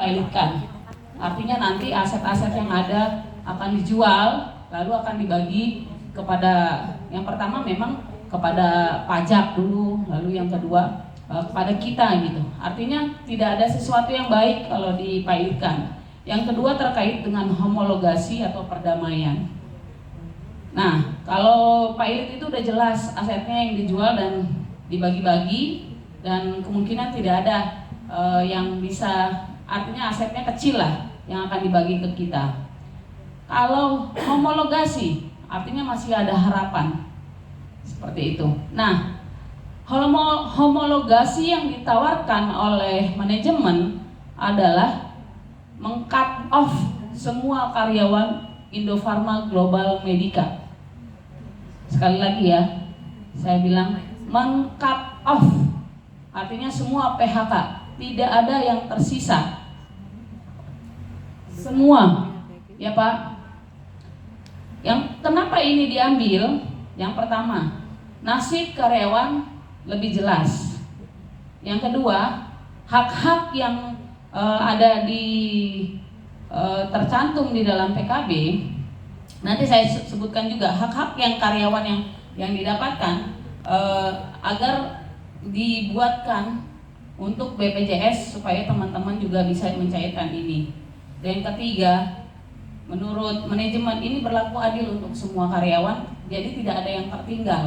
pilotkan. Artinya nanti aset-aset yang ada akan dijual, lalu akan dibagi kepada, yang pertama memang kepada pajak dulu, lalu yang kedua kepada kita gitu. Artinya tidak ada sesuatu yang baik kalau dipilotkan. Yang kedua terkait dengan homologasi atau perdamaian. Nah, kalau pilot itu udah jelas asetnya yang dijual dan dibagi-bagi, dan kemungkinan tidak ada yang bisa, artinya asetnya kecil lah yang akan dibagi ke kita. Kalau homologasi, artinya masih ada harapan seperti itu. Nah, homologasi yang ditawarkan oleh manajemen adalah meng-cut off semua karyawan Indofarma Global Medica. Sekali lagi ya, saya bilang meng-cut off, artinya semua PHK, tidak ada yang tersisa. Semua, ya Pak. Yang kenapa ini diambil? Yang pertama, nasib karyawan lebih jelas. Yang kedua, hak-hak yang ada di tercantum di dalam PKB. Nanti saya sebutkan juga hak-hak yang karyawan yang didapatkan agar dibuatkan untuk BPJS supaya teman-teman juga bisa mencairkan ini. Dan yang ketiga, menurut manajemen ini berlaku adil untuk semua karyawan, jadi tidak ada yang tertinggal.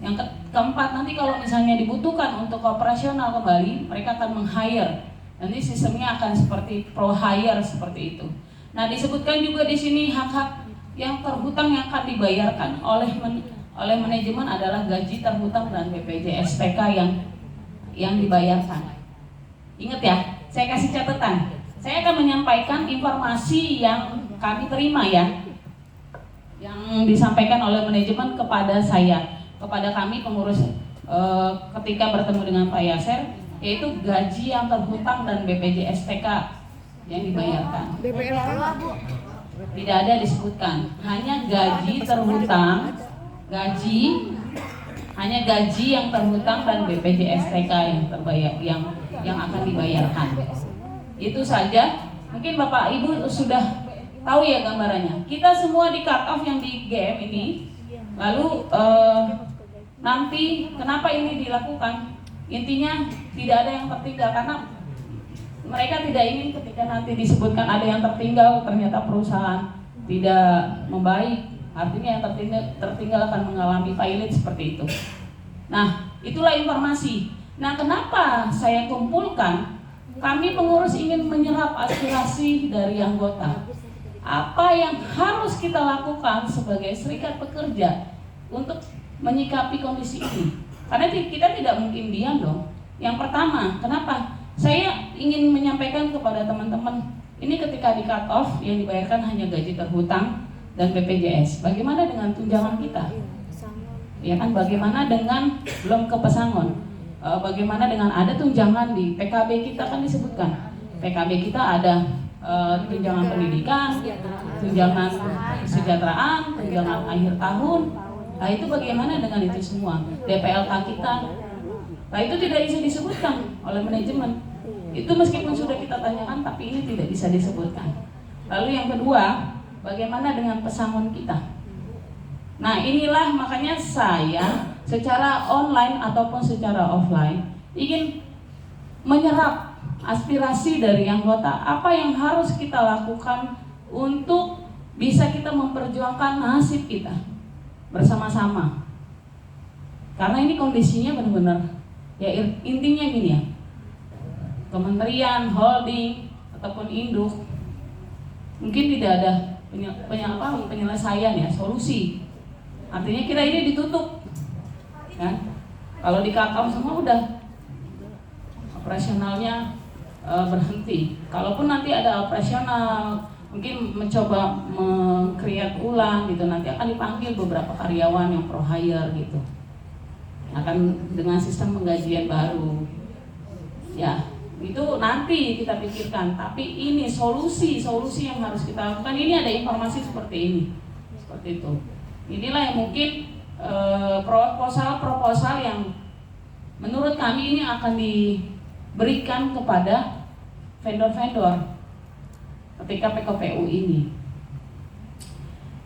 Yang keempat, nanti kalau misalnya dibutuhkan untuk operasional kembali, mereka akan meng-hire. Nanti sistemnya akan seperti pro hire seperti itu. Nah, disebutkan juga di sini hak-hak yang terhutang yang akan dibayarkan oleh manajemen adalah gaji terhutang dan BPJS TK yang dibayarkan. Ingat ya, saya kasih catatan. Saya akan menyampaikan informasi yang kami terima ya, yang disampaikan oleh manajemen kepada saya, kepada kami pengurus ketika bertemu dengan Pak Yaser, yaitu gaji yang terhutang dan BPJS TK yang dibayarkan. Tidak ada disebutkan, hanya gaji terhutang, hanya gaji yang terhutang dan BPJS TK yang terbayar, yang akan dibayarkan. Itu saja. Mungkin Bapak Ibu sudah tahu ya gambarannya. Kita semua di cut off yang di GM ini. Lalu nanti kenapa ini dilakukan? Intinya tidak ada yang tertinggal, karena mereka tidak ingin ketika nanti disebutkan ada yang tertinggal, ternyata perusahaan tidak membaik. Artinya yang tertinggal akan mengalami pilot seperti itu. Nah, itulah informasi. Nah, kenapa saya kumpulkan? Kami pengurus ingin menyerap aspirasi dari anggota. Apa yang harus kita lakukan sebagai serikat pekerja untuk menyikapi kondisi ini? Karena kita tidak mungkin diam dong. Yang pertama, kenapa? Saya ingin menyampaikan kepada teman-teman, ini ketika di cut off yang dibayarkan hanya gaji terhutang dan BPJS. Bagaimana dengan tunjangan kita? Ya kan, bagaimana dengan belum ke pesangon? Bagaimana dengan ada tunjangan di PKB kita kan disebutkan. PKB kita ada tunjangan pendidikan, tunjangan kesejahteraan, tunjangan akhir tahun. Nah, itu bagaimana dengan itu semua? DPLK kita. Nah, itu tidak bisa disebutkan oleh manajemen. Itu meskipun sudah kita tanyakan, tapi ini tidak bisa disebutkan. Lalu yang kedua, bagaimana dengan pesangon kita? Nah, inilah makanya saya secara online ataupun secara offline ingin menyerap aspirasi dari anggota. Apa yang harus kita lakukan untuk bisa kita memperjuangkan nasib kita bersama-sama. Karena ini kondisinya benar-benar, ya intinya gini ya, kementerian, holding, ataupun induk mungkin tidak ada penyelesaian ya, solusi. Artinya kita ini ditutup kan? Kalau di cut off semua udah operasionalnya berhenti. Kalaupun nanti ada operasional, mungkin mencoba meng-create ulang gitu, nanti akan dipanggil beberapa karyawan yang pro hire gitu, akan dengan sistem penggajian baru ya, itu nanti kita pikirkan. Tapi ini solusi yang harus kita lakukan. Ini ada informasi seperti ini, seperti itu. Inilah yang mungkin proposal yang menurut kami ini akan diberikan kepada vendor-vendor ketika PKPU ini.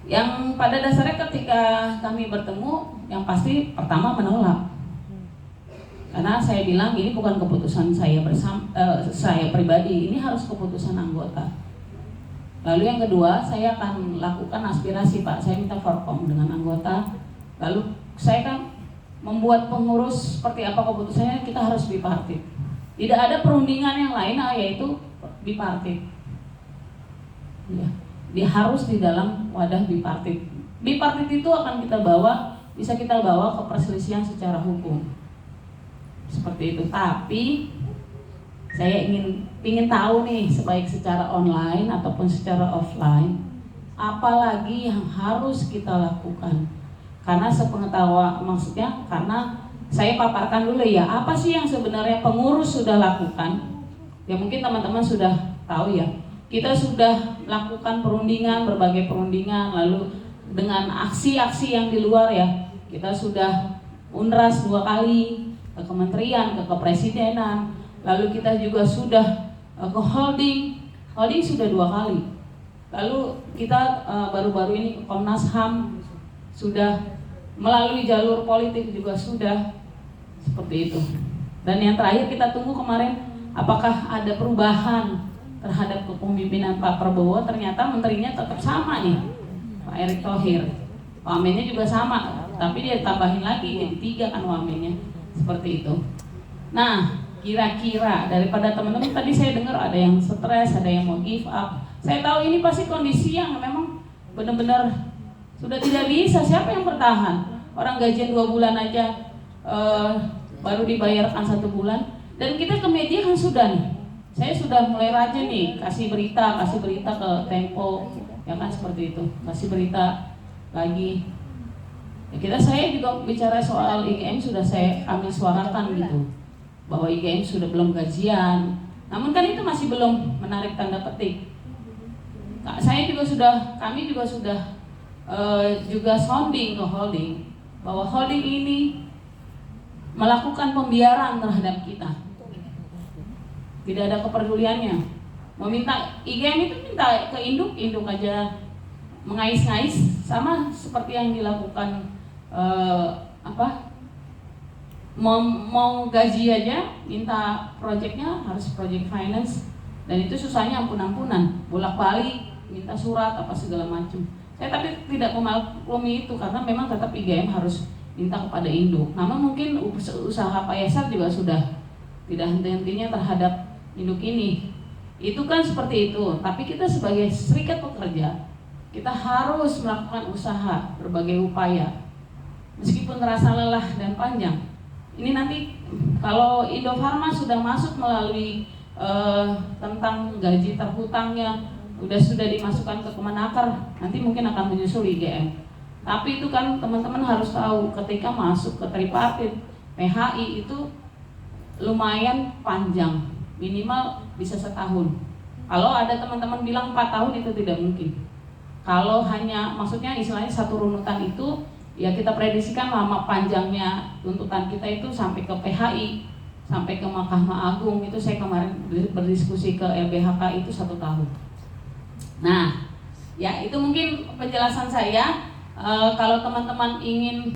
Yang pada dasarnya ketika kami bertemu, yang pasti pertama menolak. Karena saya bilang ini bukan keputusan saya saya pribadi, ini harus keputusan anggota. Lalu yang kedua, saya akan lakukan aspirasi Pak, saya minta forkom dengan anggota. Lalu saya kan membuat pengurus seperti apa keputusannya, kita harus bipartit. Tidak ada perundingan yang lain, yaitu bipartit. Ya, dia harus di dalam wadah bipartit. Bipartit itu akan kita bawa, bisa kita bawa ke perselisihan secara hukum. Seperti itu. Tapi saya ingin tahu nih, sebaik secara online ataupun secara offline, apalagi yang harus kita lakukan. Karena maksudnya karena saya paparkan dulu ya, apa sih yang sebenarnya pengurus sudah lakukan? Ya mungkin teman-teman sudah tahu ya. Kita sudah lakukan perundingan, berbagai perundingan, lalu dengan aksi-aksi yang di luar ya. Kita sudah UNRAS 2 kali, ke kementerian, ke kepresidenan, lalu kita juga sudah ke holding sudah 2 kali. Lalu kita baru-baru ini ke Komnas HAM, sudah melalui jalur politik juga sudah seperti itu. Dan yang terakhir kita tunggu kemarin, apakah ada perubahan terhadap kepemimpinan Pak Prabowo. Ternyata menterinya tetap sama nih, Pak Erick Thohir. Wamennya juga sama, tapi dia tambahin lagi jadi 3 kan wamennya. Seperti itu. Nah, kira-kira daripada teman-teman tadi saya dengar ada yang stres, ada yang mau give up. Saya tahu ini pasti kondisi yang memang benar-benar sudah tidak bisa. Siapa yang bertahan? Orang gajian 2 bulan aja baru dibayarkan 1 bulan. Dan kita ke media kan sudah nih. Saya sudah mulai rajin nih kasih berita ke Tempo, ya kan seperti itu. Kasih berita lagi. Ya saya juga bicara soal IGM sudah saya ambil suarakan gitu, bahwa IGM sudah belum gajian. Namun kan itu masih belum menarik tanda petik. Kami juga sudah juga sounding ke holding, bahwa holding ini melakukan pembiaran terhadap kita. Tidak ada kepeduliannya. Meminta IGM itu minta ke induk aja mengais-ngais, sama seperti yang dilakukan mau gaji aja minta proyeknya harus project finance, dan itu susahnya ampun-ampunan, bolak-balik minta surat apa segala macam. Saya tapi tidak memaklumi itu karena memang tetap IGM harus minta kepada induk. Namun mungkin usaha Pak Yesar juga sudah tidak henti-hentinya terhadap induk ini. Itu kan seperti itu. Tapi kita sebagai serikat pekerja, kita harus melakukan usaha, berbagai upaya. Meskipun terasa lelah dan panjang. Ini nanti kalau Indofarma sudah masuk melalui tentang gaji terhutangnya, sudah dimasukkan ke Kemenaker, nanti mungkin akan menyusul IGM. Tapi itu kan teman-teman harus tahu, ketika masuk ke tripartit PHI itu lumayan panjang, minimal bisa 1 tahun. Kalau ada teman-teman bilang 4 tahun itu tidak mungkin. Kalau hanya maksudnya istilahnya 1 runutan itu, ya kita prediksikan lama panjangnya tuntutan kita itu sampai ke PHI, sampai ke Mahkamah Agung. Itu saya kemarin berdiskusi ke LBHK itu 1 tahun. Nah, ya itu mungkin penjelasan saya. Kalau teman-teman ingin